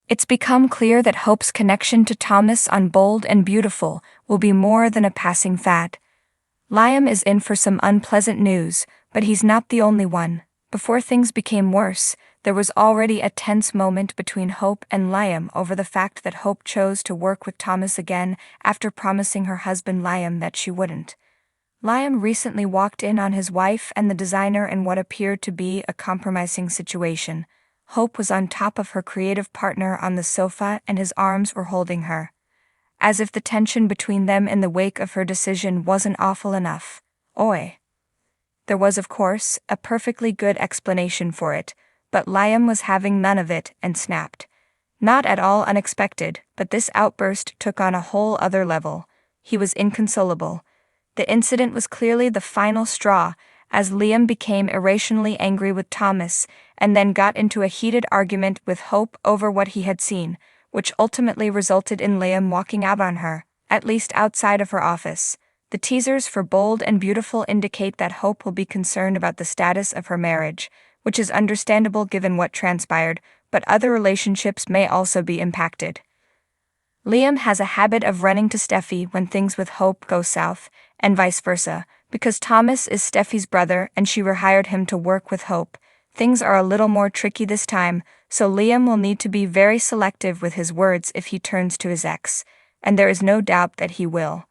It's become clear that Hope's connection to Thomas on Bold and Beautiful will be more than a passing fad. Liam is in for some unpleasant news, but he's not the only one. Before things became worse, there was already a tense moment between Hope and Liam over the fact that Hope chose to work with Thomas again after promising her husband Liam that she wouldn't. Liam recently walked in on his wife and the designer in what appeared to be a compromising situation. Hope was on top of her creative partner on the sofa and his arms were holding her. As if the tension between them in the wake of her decision wasn't awful enough. Oi. There was, of course, a perfectly good explanation for it, but Liam was having none of it and snapped. Not at all unexpected, but this outburst took on a whole other level. He was inconsolable. The incident was clearly the final straw, as Liam became irrationally angry with Thomas and then got into a heated argument with Hope over what he had seen, which ultimately resulted in Liam walking out on her, at least outside of her office. The teasers for Bold and Beautiful indicate that Hope will be concerned about the status of her marriage, which is understandable given what transpired, but other relationships may also be impacted. Liam has a habit of running to Steffi when things with Hope go south, and vice versa, because Thomas is Steffi's brother and she rehired him to work with Hope. Things are a little more tricky this time, so Liam will need to be very selective with his words if he turns to his ex, and there is no doubt that he will.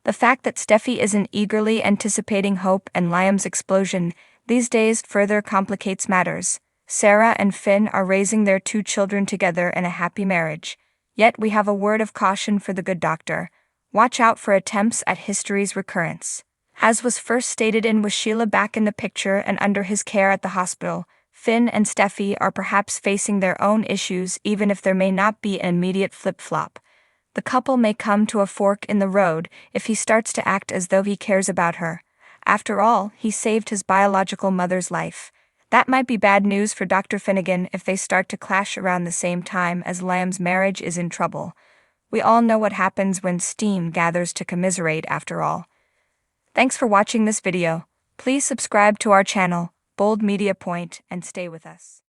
The fact that Steffi isn't eagerly anticipating Hope and Liam's explosion these days further complicates matters. Sarah and Finn are raising their 2 children together in a happy marriage. Yet we have a word of caution for the good doctor. Watch out for attempts at history's recurrence. As was first stated with Sheila back in the picture and under his care at the hospital, Finn and Steffi are perhaps facing their own issues even if there may not be an immediate flip-flop. The couple may come to a fork in the road if he starts to act as though he cares about her. After all, he saved his biological mother's life. That might be bad news for Dr. Finnegan if they start to clash around the same time as Liam's marriage is in trouble. We all know what happens when steam gathers to commiserate after all. Thanks for watching this video. Please subscribe to our channel, Bold Media Point, and stay with us.